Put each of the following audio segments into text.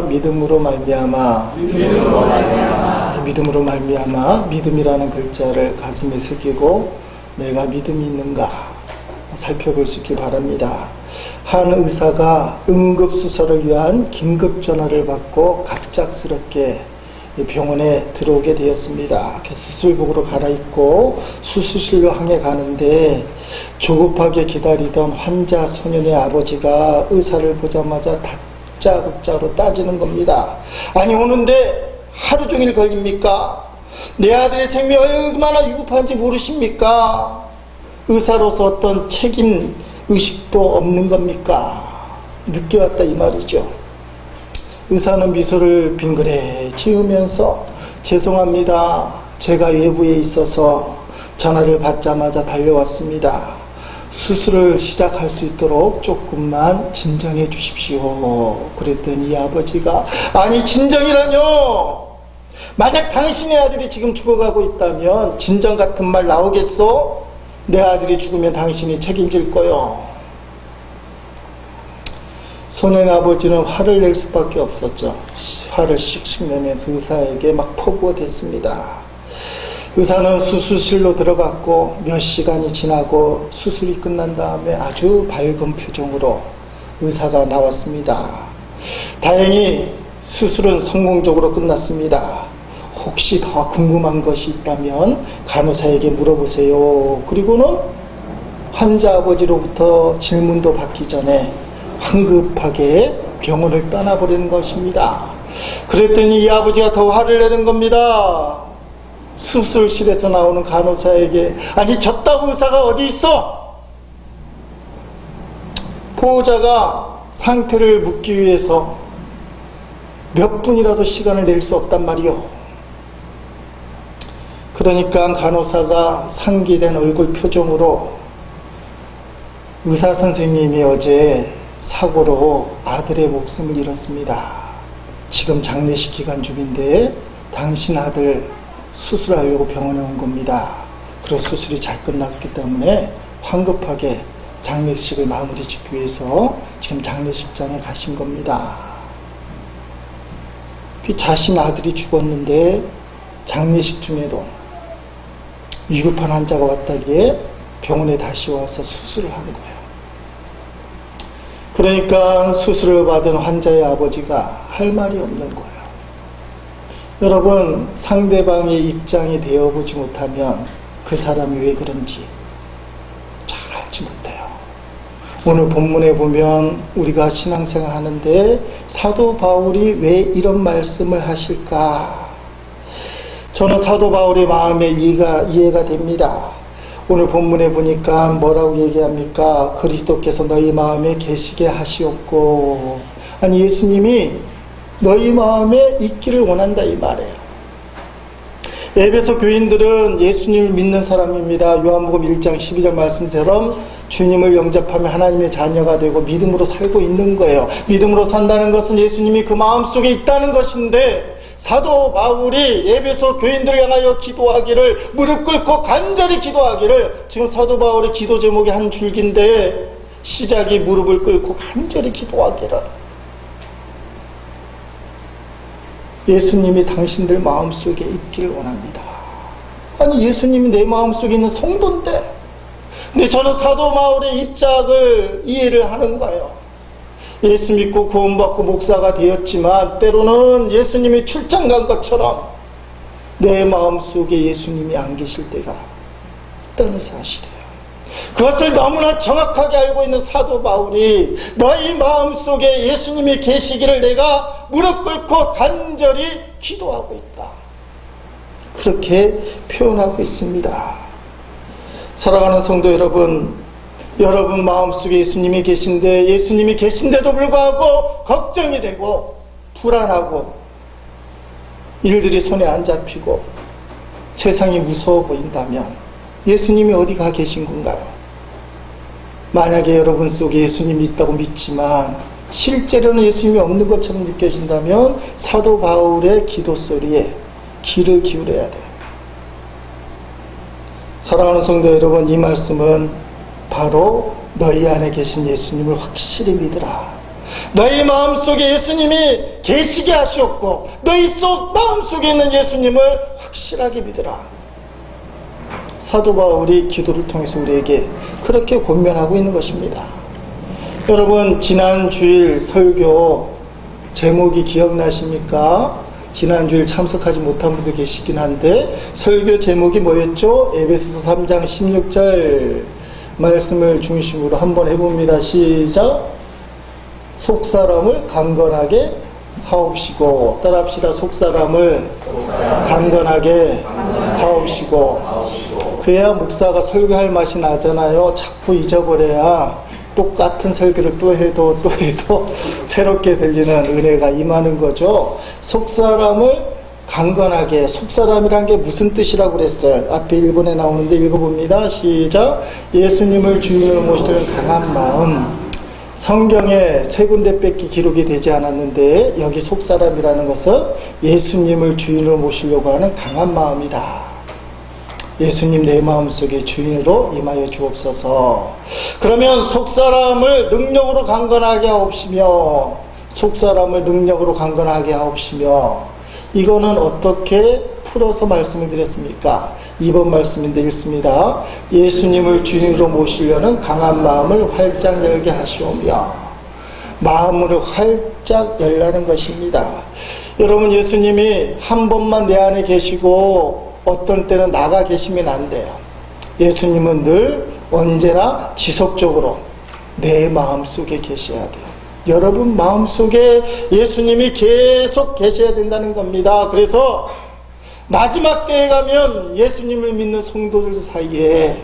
믿음으로 말미암아. 믿음으로 말미암아. 믿음이라는 글자를 가슴에 새기고 내가 믿음이 있는가 살펴볼 수 있길 바랍니다. 한 의사가 응급수술을 위한 긴급전화를 받고 갑작스럽게 병원에 들어오게 되었습니다. 수술복으로 갈아입고 수술실로 향해 가는데 조급하게 기다리던 환자 소년의 아버지가 의사를 보자마자 다짜고짜로 따지는 겁니다. 아니, 오는데 하루 종일 걸립니까? 내 아들의 생명이 얼마나 위급한지 모르십니까? 의사로서 어떤 책임 의식도 없는 겁니까? 늦게 왔다 이 말이죠. 의사는 미소를 빙그레 지으면서 죄송합니다. 제가 외부에 있어서 전화를 받자마자 달려왔습니다. 수술을 시작할 수 있도록 조금만 진정해 주십시오. 그랬더니 이 아버지가 아니 진정이라뇨. 만약 당신의 아들이 지금 죽어가고 있다면 진정 같은 말 나오겠소? 내 아들이 죽으면 당신이 책임질 거요. 소년의 아버지는 화를 낼 수밖에 없었죠. 화를 씩씩 내면서 의사에게 막 포부가 됐습니다. 의사는 수술실로 들어갔고 몇 시간이 지나고 수술이 끝난 다음에 아주 밝은 표정으로 의사가 나왔습니다. 다행히 수술은 성공적으로 끝났습니다. 혹시 더 궁금한 것이 있다면 간호사에게 물어보세요. 그리고는 환자 아버지로부터 질문도 받기 전에 황급하게 병원을 떠나버리는 것입니다. 그랬더니 이 아버지가 더 화를 내는 겁니다. 수술실에서 나오는 간호사에게 아니 졌다고 의사가 어디 있어? 보호자가 상태를 묻기 위해서 몇 분이라도 시간을 낼 수 없단 말이요. 그러니까 간호사가 상기된 얼굴 표정으로 의사 선생님이 어제 사고로 아들의 목숨을 잃었습니다. 지금 장례식 기간 중인데 당신 아들 수술하려고 병원에 온 겁니다. 그리고 수술이 잘 끝났기 때문에 황급하게 장례식을 마무리 짓기 위해서 지금 장례식장에 가신 겁니다. 그 자신 아들이 죽었는데 장례식 중에도 위급한 환자가 왔다기에 병원에 다시 와서 수술을 하는 거예요. 그러니까 수술을 받은 환자의 아버지가 할 말이 없는 거예요. 여러분, 상대방의 입장이 되어보지 못하면 그 사람이 왜 그런지 잘 알지 못해요. 오늘 본문에 보면 우리가 신앙생활 하는데 사도 바울이 왜 이런 말씀을 하실까? 저는 사도 바울의 마음에 이해가 됩니다. 오늘 본문에 보니까 뭐라고 얘기합니까? 그리스도께서 너희 마음에 계시게 하시옵고, 아니 예수님이 너희 마음에 있기를 원한다 이 말이에요. 에베소 교인들은 예수님을 믿는 사람입니다. 요한복음 1장 12절 말씀처럼 주님을 영접하며 하나님의 자녀가 되고 믿음으로 살고 있는 거예요. 믿음으로 산다는 것은 예수님이 그 마음속에 있다는 것인데, 사도 바울이 에베소 교인들을 향하여 기도하기를, 무릎 꿇고 간절히 기도하기를, 지금 사도 바울의 기도 제목이 한 줄기인데 시작이 무릎을 꿇고 간절히 기도하기를, 예수님이 당신들 마음속에 있기를 원합니다. 아니 예수님이 내 마음속에 있는 성도인데, 근데 저는 사도 바울의 입장을 이해를 하는 거예요. 예수 믿고 구원받고 목사가 되었지만 때로는 예수님이 출장 간 것처럼 내 마음속에 예수님이 안 계실 때가 있다는 사실이에요. 그것을 너무나 정확하게 알고 있는 사도 바울이 너희 마음속에 예수님이 계시기를 내가 무릎 꿇고 간절히 기도하고 있다, 그렇게 표현하고 있습니다. 사랑하는 성도 여러분, 여러분 마음속에 예수님이 계신데, 예수님이 계신데도 불구하고 걱정이 되고 불안하고 일들이 손에 안 잡히고 세상이 무서워 보인다면 예수님이 어디 가 계신 건가요? 만약에 여러분 속에 예수님이 있다고 믿지만 실제로는 예수님이 없는 것처럼 느껴진다면 사도 바울의 기도 소리에 귀를 기울여야 돼요. 사랑하는 성도 여러분, 이 말씀은 바로 너희 안에 계신 예수님을 확실히 믿으라, 너희 마음속에 예수님이 계시게 하시옵고 너희 마음속에 있는 예수님을 확실하게 믿으라. 사도 바울이 기도를 통해서 우리에게 그렇게 권면하고 있는 것입니다. 여러분, 지난 주일 설교 제목이 기억나십니까? 지난 주일 참석하지 못한 분도 계시긴 한데 설교 제목이 뭐였죠? 에베소서 3장 16절 말씀을 중심으로 한번 해봅니다. 시작. 속사람을 강건하게 하옵시고, 따라합시다. 속사람을 강건하게 하옵시고. 그래야 목사가 설교할 맛이 나잖아요. 자꾸 잊어버려야 똑같은 설교를 또 해도 새롭게 들리는 은혜가 임하는 거죠. 속사람을 강건하게. 속사람이란 게 무슨 뜻이라고 그랬어요? 앞에 1번에 나오는데 읽어봅니다. 시작. 예수님을 주인으로 모시는 강한 마음. 성경에 세 군데 뺏기 기록이 되지 않았는데 여기 속사람이라는 것은 예수님을 주인으로 모시려고 하는 강한 마음이다. 예수님 내 마음속에 주인으로 임하여 주옵소서. 그러면 속사람을 능력으로 강건하게 하옵시며, 속사람을 능력으로 강건하게 하옵시며, 이거는 어떻게 풀어서 말씀을 드렸습니까? 2번 말씀인데 읽습니다. 예수님을 주인으로 모시려는 강한 마음을 활짝 열게 하시오며. 마음을 활짝 열라는 것입니다. 여러분, 예수님이 한 번만 내 안에 계시고 어떤 때는 나가 계시면 안 돼요. 예수님은 늘 언제나 지속적으로 내 마음속에 계셔야 돼요. 여러분 마음속에 예수님이 계속 계셔야 된다는 겁니다. 그래서 마지막 때에 가면 예수님을 믿는 성도들 사이에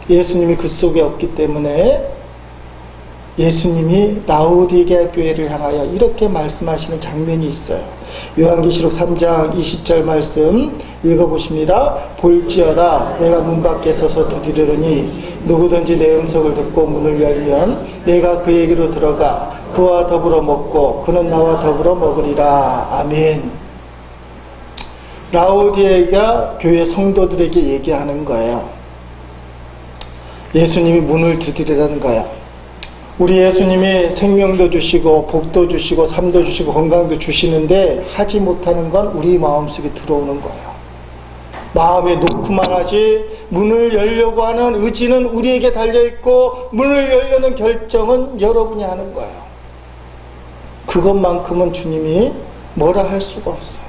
예수님이 그 속에 없기 때문에 예수님이 라오디게아 교회를 향하여 이렇게 말씀하시는 장면이 있어요. 요한계시록 3장 20절 말씀 읽어보십니다. 볼지어다 내가 문 밖에 서서 두드리려니 누구든지 내 음성을 듣고 문을 열면 내가 그에게로 들어가 그와 더불어 먹고 그는 나와 더불어 먹으리라. 아멘. 라오디게아 교회 성도들에게 얘기하는 거예요. 예수님이 문을 두드리라는 거예요. 우리 예수님이 생명도 주시고 복도 주시고 삶도 주시고 건강도 주시는데 하지 못하는 건 우리 마음속에 들어오는 거예요. 마음에 놓고만 하지 문을 열려고 하는 의지는 우리에게 달려있고 문을 열려는 결정은 여러분이 하는 거예요. 그것만큼은 주님이 뭐라 할 수가 없어요.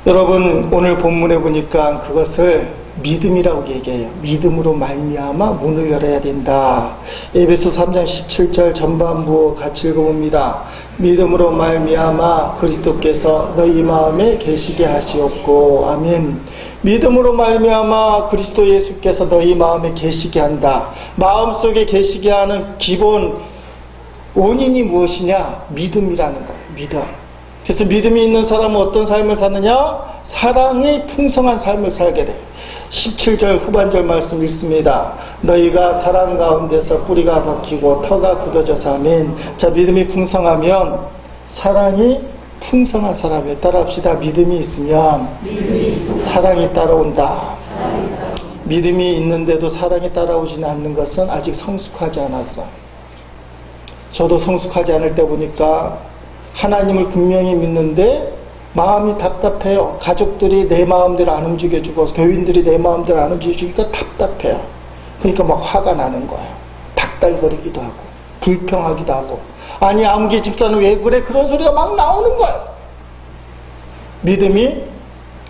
여러분 오늘 본문에 보니까 그것을 믿음이라고 얘기해요. 믿음으로 말미암아 문을 열어야 된다. 에베소 3장 17절 전반부 같이 읽어봅니다. 믿음으로 말미암아 그리스도께서 너희 마음에 계시게 하시옵고. 아멘. 믿음으로 말미암아 그리스도 예수께서 너희 마음에 계시게 한다. 마음속에 계시게 하는 기본 원인이 무엇이냐? 믿음이라는 거예요. 믿음. 그래서 믿음이 있는 사람은 어떤 삶을 사느냐? 사랑이 풍성한 삶을 살게 돼요. 17절 후반절 말씀 읽습니다. 너희가 사랑 가운데서 뿌리가 박히고 터가 굳어져서. 아멘. 자, 믿음이 풍성하면 사랑이 풍성한 사람이에요. 따라합시다. 믿음이 있으면 사랑이 따라온다. 믿음이 있는데도 사랑이 따라오지는 않는 것은 아직 성숙하지 않았어요. 저도 성숙하지 않을 때 보니까 하나님을 분명히 믿는데 마음이 답답해요. 가족들이 내 마음대로 안 움직여주고 교인들이 내 마음대로 안 움직여주니까 답답해요. 그러니까 막 화가 나는 거예요. 닥달거리기도 하고 불평하기도 하고 아니 아무개 집사는 왜 그래? 그런 소리가 막 나오는 거예요. 믿음이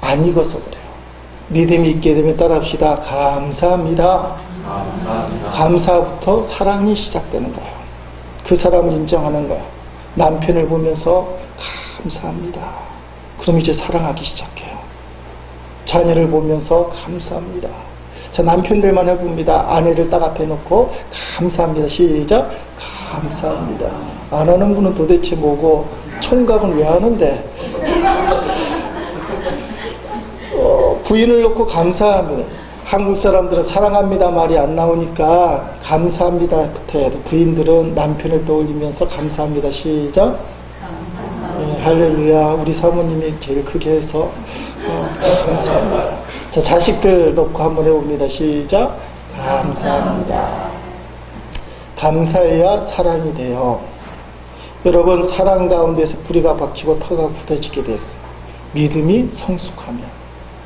안 익어서 그래요. 믿음이 있게 되면 따라합시다. 감사합니다. 감사부터 사랑이 시작되는 거예요. 그 사람을 인정하는 거예요. 남편을 보면서 감사합니다. 그럼 이제 사랑하기 시작해요. 자녀를 보면서 감사합니다. 자, 남편들만 해봅니다. 아내를 딱 앞에 놓고 감사합니다. 시작. 감사합니다. 안 하는 분은 도대체 뭐고 총각은 왜 하는데? 부인을 놓고 감사합니다. 한국 사람들은 사랑합니다 말이 안 나오니까 감사합니다 붙어야 돼. 부인들은 남편을 떠올리면서 감사합니다. 시작. 네, 할렐루야. 우리 사모님이 제일 크게 해서 감사합니다. 자, 자식들 놓고 한번 해봅니다. 시작. 감사합니다. 감사해야 사랑이 돼요. 여러분, 사랑 가운데서 뿌리가 박히고 터가 굳어지게 됐어요. 믿음이 성숙하면.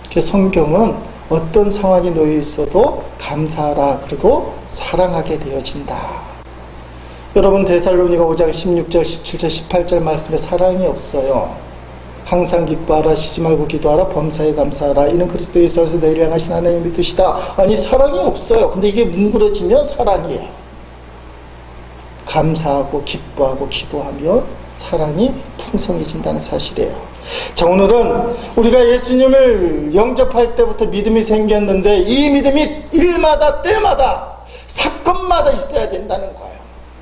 그래서 성경은 어떤 상황이 놓여 있어도 감사하라 그리고 사랑하게 되어진다. 여러분, 데살로니가 5장 16절, 17절, 18절 말씀에 사랑이 없어요. 항상 기뻐하라, 쉬지 말고 기도하라, 범사에 감사하라, 이는 그리스도 예수에서 너희를 향하신 하나님의 뜻이다. 아니, 사랑이 없어요. 근데 이게 뭉그러지면 사랑이에요. 감사하고 기뻐하고 기도하면 사랑이 풍성해진다는 사실이에요. 자, 오늘은 우리가 예수님을 영접할 때부터 믿음이 생겼는데 이 믿음이 일마다 때마다 사건마다 있어야 된다는 거예요.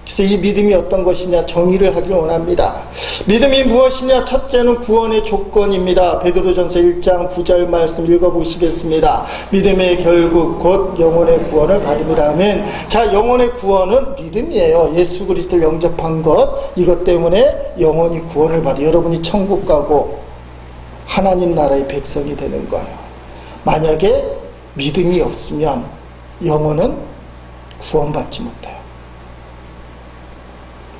그래서 이 믿음이 어떤 것이냐 정의를 하길 원합니다. 믿음이 무엇이냐? 첫째는 구원의 조건입니다. 베드로전서 1장 9절 말씀 읽어보시겠습니다. 믿음의 결국 곧 영혼의 구원을 받음이라 하면, 자, 영혼의 구원은 믿음이에요. 예수 그리스도를 영접한 것, 이것 때문에 영혼이 구원을 받아 여러분이 천국 가고 하나님 나라의 백성이 되는 거예요. 만약에 믿음이 없으면 영혼은 구원받지 못해요.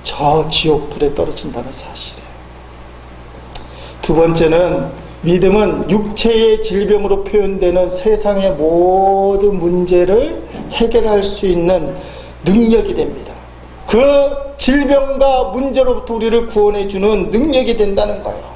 저 지옥불에 떨어진다는 사실이에요. 두 번째는 믿음은 육체의 질병으로 표현되는 세상의 모든 문제를 해결할 수 있는 능력이 됩니다. 그 질병과 문제로부터 우리를 구원해주는 능력이 된다는 거예요.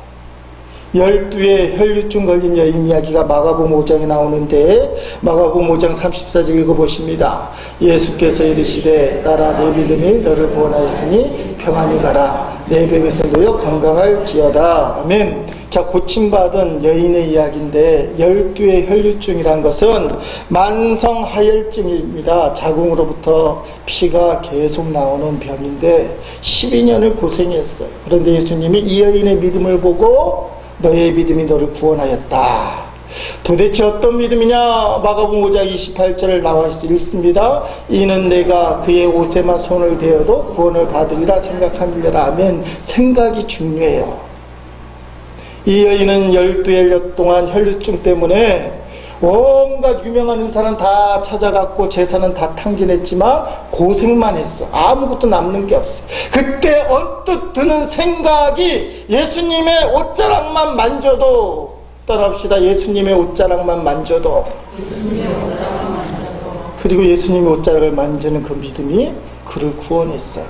12의 혈류증 걸린 여인 이야기가 마가복음 5장에 나오는데 마가복음 5장 34절 읽어보십니다. 예수께서 이르시되 딸아 내 믿음이 너를 구원하였으니 평안히 가라. 내 병에서 놓여 건강할지어다. 아멘. 자, 고침받은 여인의 이야기인데 12의 혈류증이란 것은 만성 하혈증입니다. 자궁으로부터 피가 계속 나오는 병인데 12년을 고생했어요. 그런데 예수님이 이 여인의 믿음을 보고 너의 믿음이 너를 구원하였다. 도대체 어떤 믿음이냐? 마가복음 5장 28절을 나와 있습니다. 이는 내가 그의 옷에만 손을 대어도 구원을 받으리라 생각함이라 하면 생각이 중요해요. 이 여인은 12일 동안 혈류증 때문에 온갖 유명한 의사는 다 찾아갔고 제사는 다 탕진했지만 고생만 했어. 아무것도 남는 게 없어. 그때 언뜻 드는 생각이 예수님의 옷자락만 만져도, 따라합시다. 예수님의 옷자락만 만져도, 그리고 예수님의 옷자락을 만지는 그 믿음이 그를 구원했어요.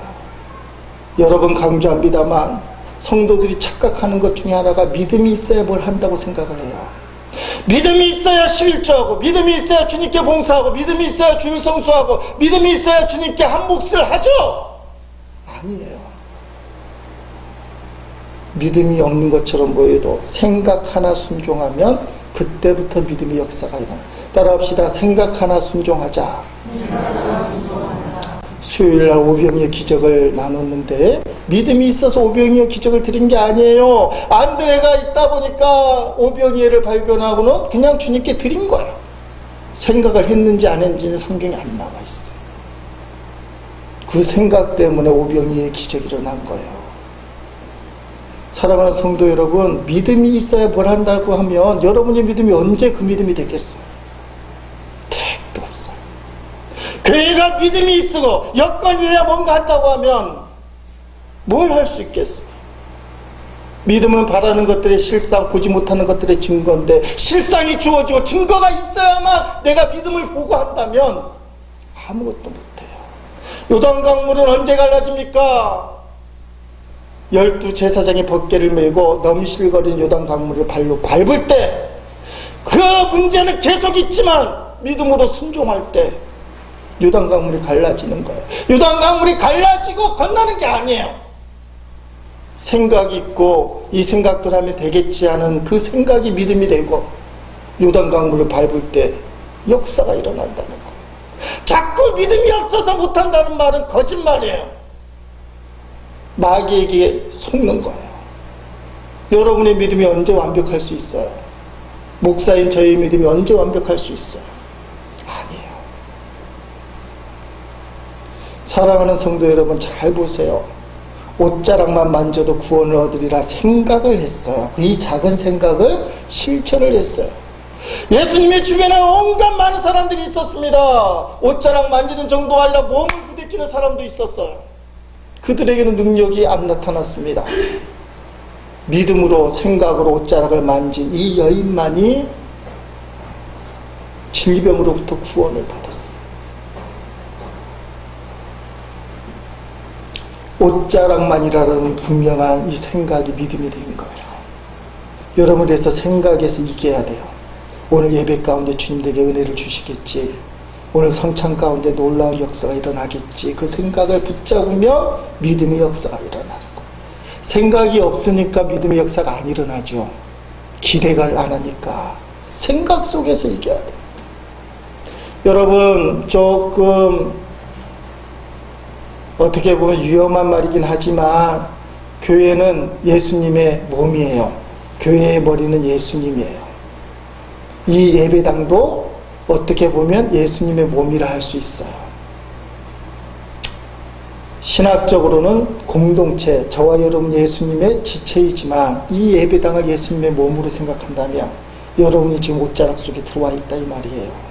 여러분, 강조합니다만 성도들이 착각하는 것 중에 하나가 믿음이 있어야 뭘 한다고 생각을 해요. 믿음이 있어야 11조하고, 믿음이 있어야 주님께 봉사하고, 믿음이 있어야 주일 성수하고, 믿음이 있어야 주님께 한 몫을 하죠. 아니에요. 믿음이 없는 것처럼 보여도 생각 하나 순종하면 그때부터 믿음의 역사가 일어나. 따라합시다. 생각 하나 순종하자. 수요일날 오병이어 기적을 나눴는데 믿음이 있어서 오병이어 기적을 드린 게 아니에요. 안드레가 있다 보니까 오병이어를 발견하고는 그냥 주님께 드린 거예요. 생각을 했는지 안 했는지는 성경에 안 나와 있어요. 그 생각 때문에 오병이어의 기적이 일어난 거예요. 사랑하는 성도 여러분, 믿음이 있어야 뭘 한다고 하면 여러분의 믿음이 언제 그 믿음이 되겠어요? 택도 없어요. 교회가 믿음이 있고 여건이래야 뭔가 한다고 하면 뭘 할 수 있겠어요? 믿음은 바라는 것들의 실상, 보지 못하는 것들의 증거인데 실상이 주어지고 증거가 있어야만 내가 믿음을 보고 한다면 아무것도 못해요. 요단강물은 언제 갈라집니까? 12 제사장이 벗개를 메고 넘실거리는 요단강물을 발로 밟을 때 그 문제는 계속 있지만 믿음으로 순종할 때 요단강물이 갈라지는 거예요. 요단강물이 갈라지고 건너는 게 아니에요. 생각이 있고 이 생각들 하면 되겠지 하는 그 생각이 믿음이 되고 요단강물을 밟을 때 역사가 일어난다는 거예요. 자꾸 믿음이 없어서 못한다는 말은 거짓말이에요. 마귀에게 속는 거예요. 여러분의 믿음이 언제 완벽할 수 있어요? 목사인 저의 믿음이 언제 완벽할 수 있어요? 아니에요. 사랑하는 성도 여러분, 잘 보세요. 옷자락만 만져도 구원을 얻으리라 생각을 했어요. 이 작은 생각을 실천을 했어요. 예수님의 주변에 온갖 많은 사람들이 있었습니다. 옷자락 만지는 정도가 아니라 몸을 부대끼는 사람도 있었어요. 그들에게는 능력이 안 나타났습니다. 믿음으로, 생각으로 옷자락을 만진 이 여인만이 질병으로부터 구원을 받았어요. 옷자락만이라는 분명한 이 생각이 믿음이 된 거예요. 여러분, 그래서 생각에서 이겨야 돼요. 오늘 예배 가운데 주님에게 은혜를 주시겠지, 오늘 성찬 가운데 놀라운 역사가 일어나겠지, 그 생각을 붙잡으면 믿음의 역사가 일어나는 거예요. 생각이 없으니까 믿음의 역사가 안 일어나죠. 기대가 안 하니까. 생각 속에서 이겨야 돼요. 여러분, 조금 어떻게 보면 위험한 말이긴 하지만 교회는 예수님의 몸이에요. 교회의 머리는 예수님이에요. 이 예배당도 어떻게 보면 예수님의 몸이라 할 수 있어요. 신학적으로는 공동체, 저와 여러분 예수님의 지체이지만 이 예배당을 예수님의 몸으로 생각한다면 여러분이 지금 옷자락 속에 들어와 있다 이 말이에요.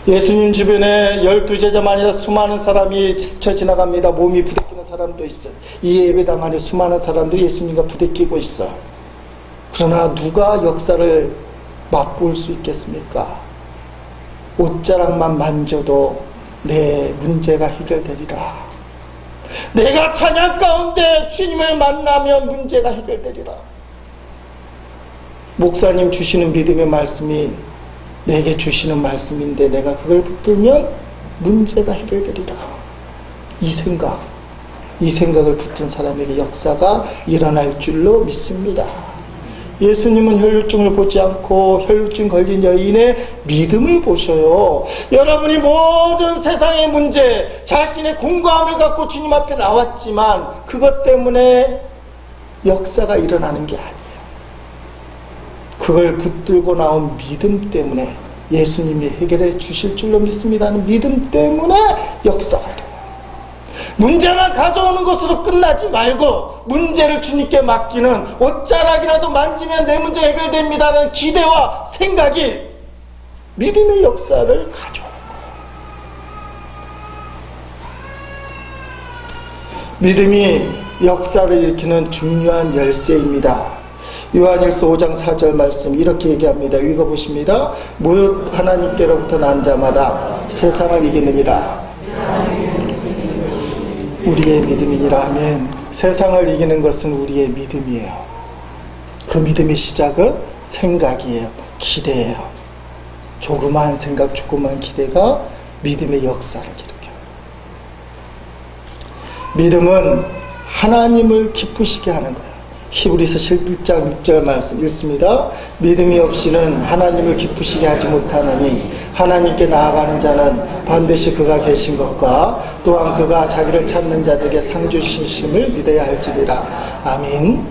예수님 주변에 12제자만 아니라 수많은 사람이 스쳐 지나갑니다. 몸이 부대끼는 사람도 있어요. 이 예배당 안에 수많은 사람들이 예수님과 부대끼고 있어요. 그러나 누가 역사를 맛볼 수 있겠습니까? 옷자락만 만져도 내 문제가 해결되리라. 내가 찬양 가운데 주님을 만나면 문제가 해결되리라. 목사님 주시는 믿음의 말씀이 내게 주시는 말씀인데 내가 그걸 붙들면 문제가 해결되리라. 이 생각을 붙든 사람에게 역사가 일어날 줄로 믿습니다. 예수님은 혈루증을 보지 않고 혈루증 걸린 여인의 믿음을 보셔요. 여러분이 모든 세상의 문제, 자신의 공감을 갖고 주님 앞에 나왔지만 그것 때문에 역사가 일어나는 게 아니에요. 그걸 붙들고 나온 믿음 때문에 예수님이 해결해 주실 줄로 믿습니다는 믿음 때문에 역사가 일어나요. 문제만 가져오는 것으로 끝나지 말고 문제를 주님께 맡기는, 옷자락이라도 만지면 내 문제 해결됩니다라는 기대와 생각이 믿음의 역사를 가져오는 거예요. 믿음이 역사를 일으키는 중요한 열쇠입니다. 요한일서 5장 4절 말씀 이렇게 얘기합니다. 읽어보십니다. 무릇 하나님께로부터 난 자마다 세상을 이기느니라. 우리의 믿음이니라 하면 세상을 이기는 것은 우리의 믿음이에요. 그 믿음의 시작은 생각이에요. 기대예요. 조그마한 생각, 조그마한 기대가 믿음의 역사를 일으켜요. 믿음은 하나님을 기쁘시게 하는 거예요. 히브리서 11장 6절 말씀 읽습니다. 믿음이 없이는 하나님을 기쁘시게 하지 못하느니 하나님께 나아가는 자는 반드시 그가 계신 것과 또한 그가 자기를 찾는 자들에게 상 주시심을 믿어야 할지니라. 아멘.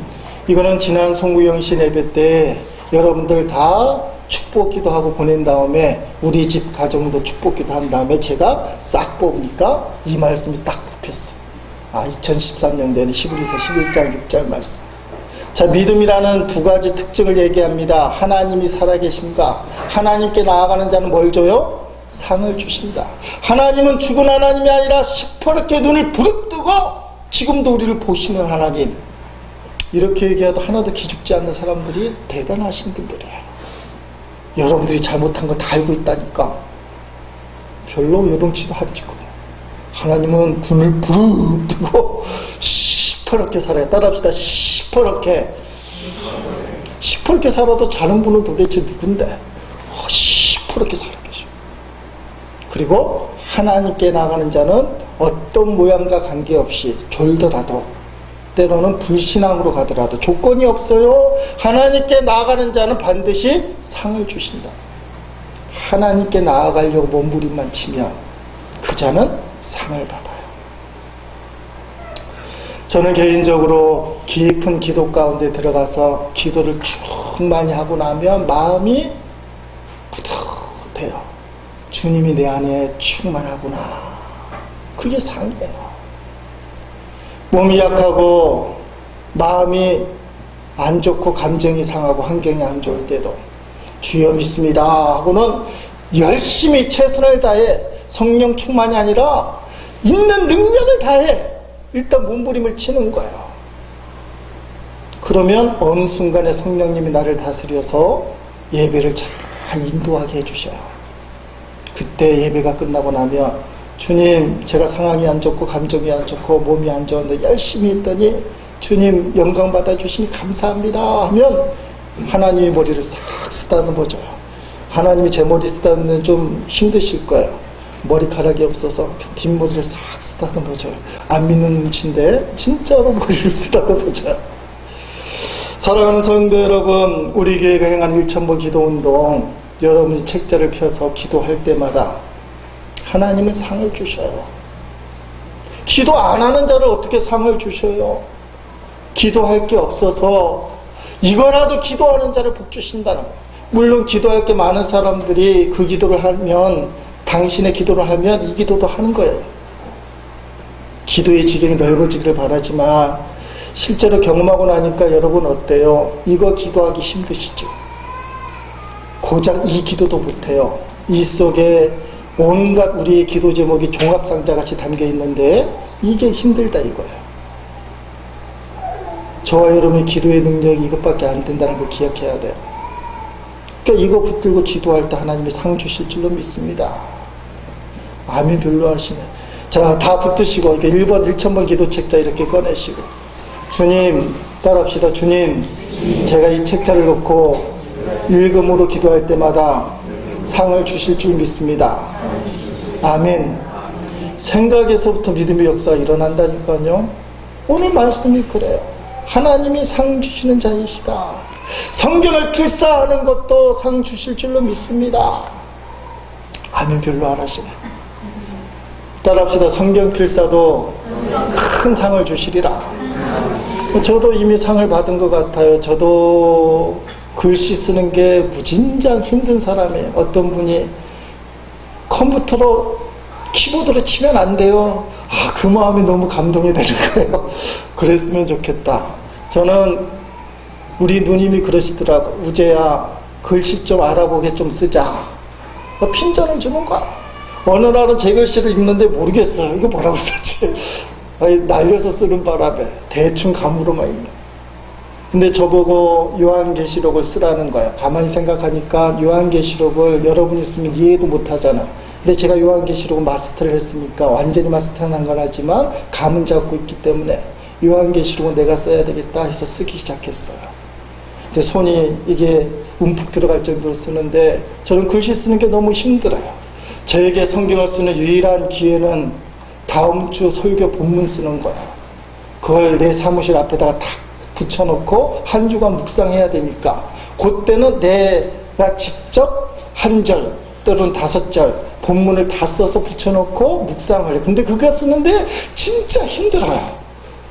이거는 지난 송구영신 예배 때 여러분들 다 축복 기도하고 보낸 다음에 우리 집 가정도 축복 기도한 다음에 제가 싹 뽑으니까 이 말씀이 딱 뽑혔어요. 2013년도에는 히브리서 11장 6절 말씀. 자, 믿음이라는 두 가지 특징을 얘기합니다. 하나님이 살아계신가? 하나님께 나아가는 자는 뭘 줘요? 상을 주신다. 하나님은 죽은 하나님이 아니라 시퍼렇게 눈을 부릅뜨고 지금도 우리를 보시는 하나님. 이렇게 얘기해도 하나도 기죽지 않는 사람들이 대단하신 분들이에요. 여러분들이 잘못한 거 다 알고 있다니까. 별로 요동치도 않고. 하나님은 눈을 부릅뜨고 시퍼렇게 살아요. 따라합시다. 시퍼렇게 살아도 자는 분은 도대체 누군데? 시퍼렇게 살아계셔. 그리고 하나님께 나가는 자는 어떤 모양과 관계없이 졸더라도 때로는 불신앙으로 가더라도 조건이 없어요. 하나님께 나아가는 자는 반드시 상을 주신다. 하나님께 나아가려고 몸부림만 치면 그 자는 상을 받아요. 저는 개인적으로 깊은 기도 가운데 들어가서 기도를 쭉 많이 하고 나면 마음이 뿌듯해요. 주님이 내 안에 충만하구나. 그게 상이에요. 몸이 약하고 마음이 안 좋고 감정이 상하고 환경이 안 좋을 때도 주여 믿습니다 하고는 열심히 최선을 다해 성령 충만이 아니라 있는 능력을 다해 일단 몸부림을 치는 거예요. 그러면 어느 순간에 성령님이 나를 다스려서 예배를 잘 인도하게 해주셔요. 그때 예배가 끝나고 나면 주님, 제가 상황이 안 좋고 감정이 안 좋고 몸이 안 좋은데 열심히 했더니 주님 영광 받아주시니 감사합니다 하면 하나님이 머리를 싹 쓰다듬어줘요. 하나님이 제 머리 쓰다듬는 좀 힘드실 거예요. 머리카락이 없어서 뒷머리를 싹 쓰다듬어줘요. 안 믿는 눈치인데 진짜로 머리를 쓰다듬어줘요. 사랑하는 성도 여러분, 우리 교회가 행한 1000번 기도운동, 여러분이 책자를 펴서 기도할 때마다 하나님은 상을 주셔요. 기도 안 하는 자를 어떻게 상을 주셔요? 기도할 게 없어서 이거라도 기도하는 자를 복 주신다는 거예요. 물론 기도할 게 많은 사람들이 그 기도를 하면, 당신의 기도를 하면 이 기도도 하는 거예요. 기도의 지경이 넓어지기를 바라지만 실제로 경험하고 나니까 여러분 어때요? 이거 기도하기 힘드시죠? 고작 이 기도도 못해요. 이 속에 온갖 우리의 기도 제목이 종합상자같이 담겨 있는데 이게 힘들다 이거예요. 저와 여러분의 기도의 능력이 이것밖에 안 된다는 걸 기억해야 돼요. 그러니까 이거 붙들고 기도할 때 하나님이 상 주실 줄로 믿습니다. 아멘 별로 하시네. 자, 다 붙으시고 이렇게 1번 1000번 기도 책자 이렇게 꺼내시고 주님 따라합시다. 주님, 제가 이 책자를 놓고 읽음으로 기도할 때마다 상을 주실 줄 믿습니다. 아멘. 생각에서부터 믿음의 역사가 일어난다니까요. 오늘 말씀이 그래요. 하나님이 상 주시는 자이시다. 성경을 필사하는 것도 상 주실 줄로 믿습니다. 아멘 별로 안 하시네. 따라합시다. 성경 필사도 큰 상을 주시리라. 저도 이미 상을 받은 것 같아요. 저도 글씨 쓰는 게 무진장 힘든 사람이에요. 어떤 분이 컴퓨터로 키보드로 치면 안 돼요. 그 마음이 너무 감동이 되는 거예요. 그랬으면 좋겠다. 저는 우리 누님이 그러시더라고. 우재야, 글씨 좀 알아보게 좀 쓰자. 핀잔을 주는 거야. 어느 날은 제 글씨를 읽는데 모르겠어요. 이거 뭐라고 썼지? 날려서 쓰는 바람에 대충 감으로만 읽네. 근데 저보고 요한계시록을 쓰라는 거예요. 가만히 생각하니까 요한계시록을 여러분이 쓰면 이해도 못하잖아. 근데 제가 요한계시록을 마스터를 했으니까 완전히 마스터는 한 건 하지만 감은 잡고 있기 때문에 요한계시록은 내가 써야 되겠다 해서 쓰기 시작했어요. 근데 손이 이게 움푹 들어갈 정도로 쓰는데 저는 글씨 쓰는 게 너무 힘들어요. 저에게 성경을 쓰는 유일한 기회는 다음 주 설교 본문 쓰는 거야. 그걸 내 사무실 앞에다가 탁 붙여놓고 한 주간 묵상해야 되니까 그때는 내가 직접 한 절 또는 5절 본문을 다 써서 붙여놓고 묵상을 해. 근데 그거 쓰는데 진짜 힘들어요.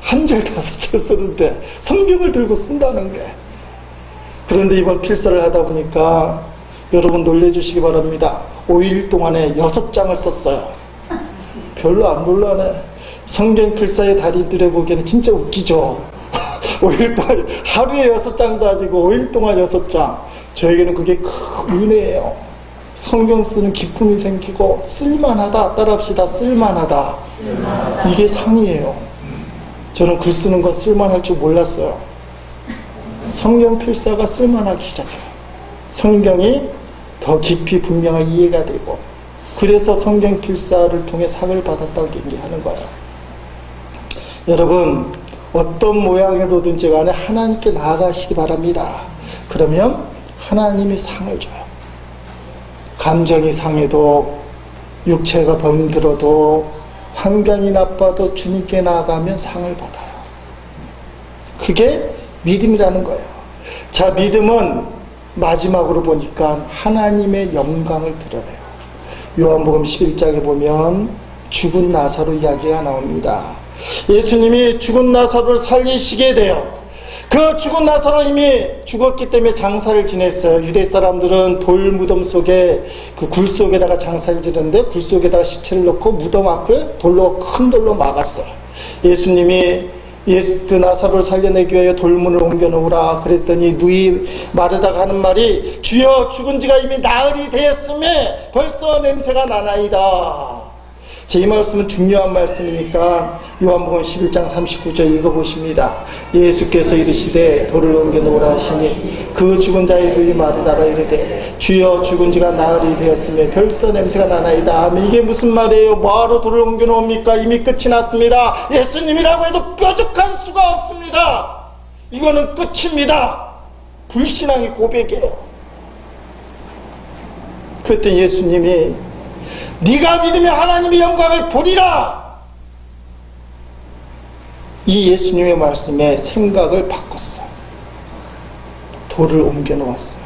한 절 5절 쓰는데 성경을 들고 쓴다는 게. 그런데 이번 필사를 하다 보니까 여러분 놀래주시기 바랍니다. 5일 동안에 6장을 썼어요. 별로 안 놀라네. 성경 필사의 달인들의 보기에는 진짜 웃기죠. 5일 동안 하루에 6장도 아니고 5일 동안 6장. 저에게는 그게 큰 은혜예요. 성경 쓰는 기쁨이 생기고 쓸만하다. 따라합시다. 쓸만하다. 이게 상이에요. 저는 글 쓰는 건 쓸만할 줄 몰랐어요. 성경 필사가 쓸만하기 시작해요. 성경이 더 깊이 분명하게 이해가 되고 그래서 성경 필사를 통해 상을 받았다고 얘기하는 거예요. 여러분 어떤 모양으로든지 간에 하나님께 나아가시기 바랍니다. 그러면 하나님이 상을 줘요. 감정이 상해도 육체가 병들어도 환경이 나빠도 주님께 나아가면 상을 받아요. 그게 믿음이라는 거예요. 자, 믿음은 마지막으로 보니까 하나님의 영광을 드러내요. 요한복음 11장에 보면 죽은 나사로 이야기가 나옵니다. 예수님이 죽은 나사로를 살리시게 돼요. 그 죽은 나사로 이미 죽었기 때문에 장사를 지냈어요. 유대 사람들은 돌 무덤 속에 그 굴 속에다가 장사를 지는데 굴 속에다가 시체를 넣고 무덤 앞을 큰 돌로 막았어요. 예수님이 그 나사로를 살려내기 위하여 돌문을 옮겨놓으라 그랬더니 누이 마르다가 하는 말이 주여 죽은 지가 이미 나흘이 되었음에 벌써 냄새가 나나이다. 제 이 말씀은 중요한 말씀이니까 요한복음 11장 39절 읽어보십니다. 예수께서 이르시되 돌을 옮겨놓으라 하시니 그 죽은 자의 누이 마르다가 이르되 주여 죽은 지가 나흘이 되었음에 벌써 냄새가 나나이다. 이게 무슨 말이에요? 뭐하러 돌을 옮겨놓습니까? 이미 끝이 났습니다. 예수님이라고 해도 뾰족한 수가 없습니다. 이거는 끝입니다. 불신앙의 고백이에요. 그랬더니 예수님이 네가 믿으면 하나님의 영광을 보리라. 이 예수님의 말씀에 생각을 바꿨어요. 돌을 옮겨 놓았어요.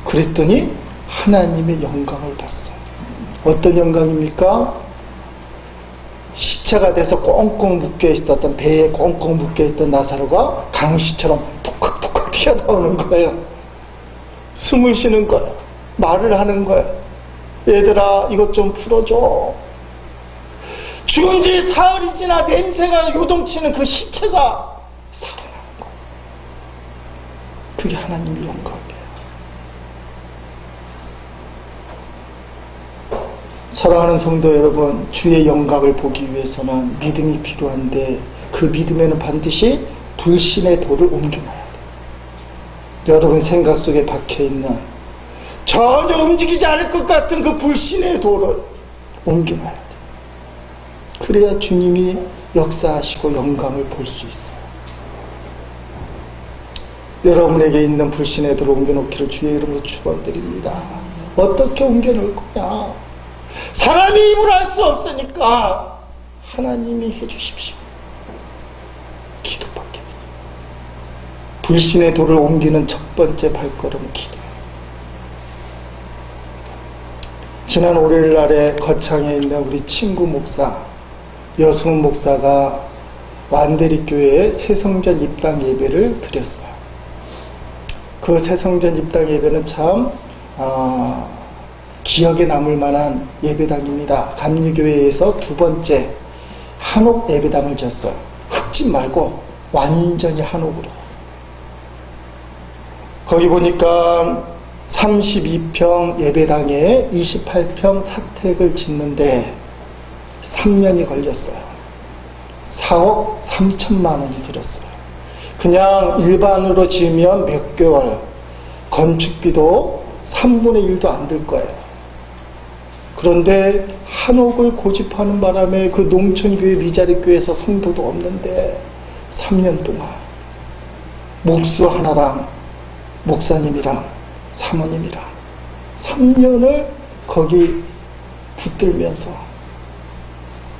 그랬더니 하나님의 영광을 봤어요. 어떤 영광입니까? 시체가 돼서 꽁꽁 묶여있었던, 배에 꽁꽁 묶여있던 나사로가 강시처럼 톡톡톡 튀어나오는 거예요. 숨을 쉬는 거예요. 말을 하는 거예요. 얘들아 이것 좀 풀어줘. 죽은 지 사흘이 지나 냄새가 요동치는 그 시체가 살아나는 거예요. 그게 하나님의 영광이에요. 사랑하는 성도 여러분, 주의 영광을 보기 위해서는 믿음이 필요한데 그 믿음에는 반드시 불신의 돌을 옮겨놔야 돼요. 여러분 생각 속에 박혀있는 전혀 움직이지 않을 것 같은 그 불신의 돌을 옮겨놔야 돼요. 그래야 주님이 역사하시고 영광을 볼 수 있어요. 여러분에게 있는 불신의 돌을 옮겨놓기를 주의 이름으로 축원드립니다. 어떻게 옮겨놓을 거냐? 사람이 힘으로 할 수 없으니까 하나님이 해주십시오. 기도밖에 없어요. 불신의 돌을 옮기는 첫 번째 발걸음은 기도예요. 지난 월요일 날에 거창에 있는 우리 친구 목사 여승훈 목사가 완대리 교회에 새성전 입당 예배를 드렸어요. 그 새성전 입당 예배는 참 기억에 남을 만한 예배당입니다. 감리교회에서 두 번째 한옥 예배당을 졌어요. 흙집 말고 완전히 한옥으로. 거기 보니까 32평 예배당에 28평 사택을 짓는데 3년이 걸렸어요. 4억 3천만 원이 들었어요. 그냥 일반으로 지으면 몇 개월, 건축비도 3분의 1도 안 들 거예요. 그런데 한옥을 고집하는 바람에 그 농촌교회 미자립교회에서 성도도 없는데 3년 동안 목수 하나랑 목사님이랑 사모님이랑 3년을 거기 붙들면서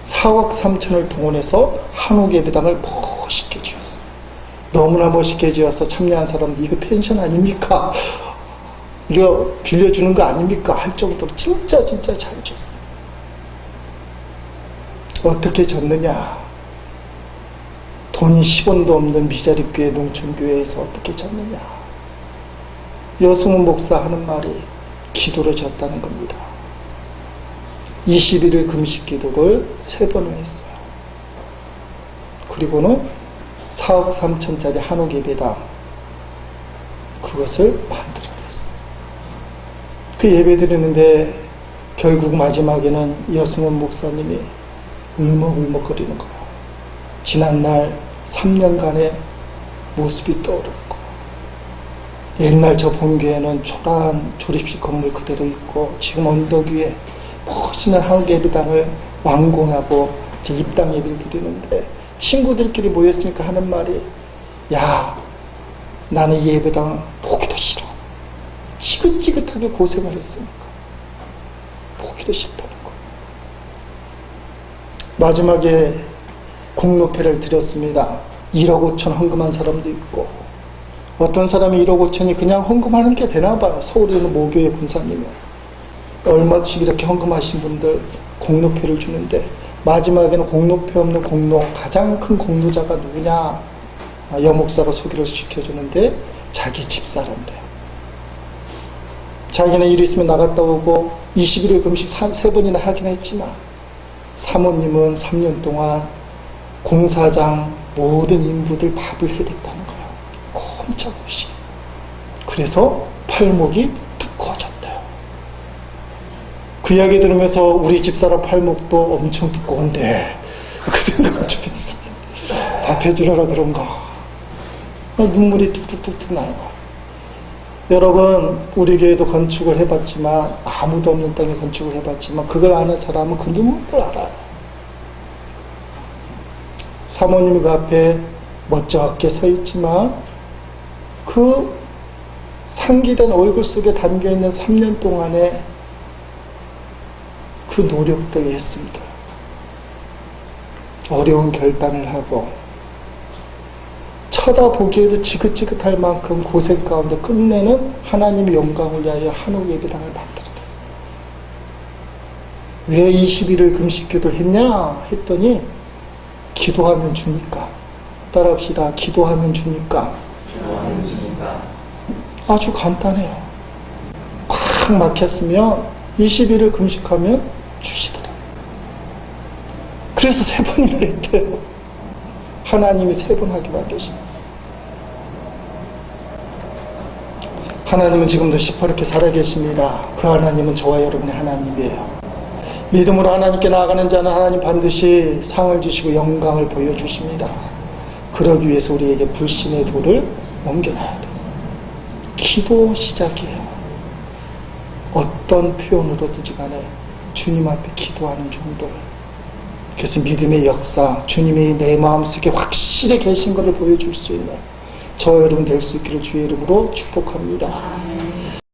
4억 3천을 동원해서 한옥 예배당을 멋있게 지었어요. 너무나 멋있게 지어서 참여한 사람들 이거 펜션 아닙니까? 이거 빌려주는 거 아닙니까? 할 정도로 진짜 잘 지었어요. 어떻게 졌느냐? 돈이 10원도 없는 미자립교회 농촌교회에서 어떻게 졌느냐? 여승훈 목사 하는 말이 기도로 졌다는 겁니다. 21일 금식 기도를 3번을 했어요. 그리고는 4억 3천짜리 한옥 예배당 그것을 만들어냈어요. 그 예배 드리는데 결국 마지막에는 여승훈 목사님이 울먹울먹거리는 거예요. 지난날 3년간의 모습이 떠오르는 거예요. 옛날 저 본교회는 초라한 조립식 건물 그대로 있고 지금 언덕 위에 멋있는 한옥 예배당을 완공하고 이제 입당 예배를 드리는데 친구들끼리 모였으니까 하는 말이 야 나는 이 예배당 보기도 싫어. 지긋지긋하게 고생을 했으니까 보기도 싫다는 거예요. 마지막에 공로패를 드렸습니다. 1억 5천 헌금한 사람도 있고 어떤 사람이 1억 5천이 그냥 헌금하는 게 되나봐요. 서울에 있는 모교회 군사님은 얼마씩 이렇게 헌금하신 분들 공로패를 주는데 마지막에는 공로패 없는 공로 가장 큰 공로자가 누구냐 여목사가 소개를 시켜주는데 자기 집사람이래요. 자기는 일 있으면 나갔다 오고 21일 금식 3번이나 하긴 했지만 사모님은 3년 동안 공사장 모든 인부들 밥을 해댔다는 거예요. 꼼짝없이. 그래서 팔목이 두꺼워졌대요. 그 이야기 들으면서 우리 집사람 팔목도 엄청 두꺼운데 그 생각을 좀 했어요. 밥 해주려라 그런가. 눈물이 뚝뚝뚝뚝 나는 거예요. 여러분, 우리 교회도 건축을 해봤지만, 아무도 없는 땅에 건축을 해봤지만, 그걸 아는 사람은 그 눈물을 알아요. 사모님이 그 앞에 멋쩍게 서 있지만, 그 상기된 얼굴 속에 담겨있는 3년 동안의 그 노력들을 했습니다. 어려운 결단을 하고, 쳐다보기에도 지긋지긋할 만큼 고생 가운데 끝내는 하나님의 영광을 위하여 한옥 예배당을 만들어냈어요. 왜 20일을 금식기도 했냐 했더니 기도하면 주니까. 따라합시다. 기도하면 주니까. 아주 간단해요. 꽉 막혔으면 20일을 금식하면 주시더라고요. 그래서 3번이나 했대요. 하나님이 3번 하게 만드십니다. 하나님은 지금도 시퍼렇게 살아계십니다. 그 하나님은 저와 여러분의 하나님이에요. 믿음으로 하나님께 나아가는 자는 하나님 반드시 상을 주시고 영광을 보여주십니다. 그러기 위해서 우리에게 불신의 돌을 옮겨놔야 돼요. 기도 시작이에요. 어떤 표현으로든지 간에 주님 앞에 기도하는 종들. 그래서 믿음의 역사, 주님이 내 마음속에 확실히 계신 것을 보여줄 수 있는 저 여러분 될 수 있기를 주의 이름으로 축복합니다.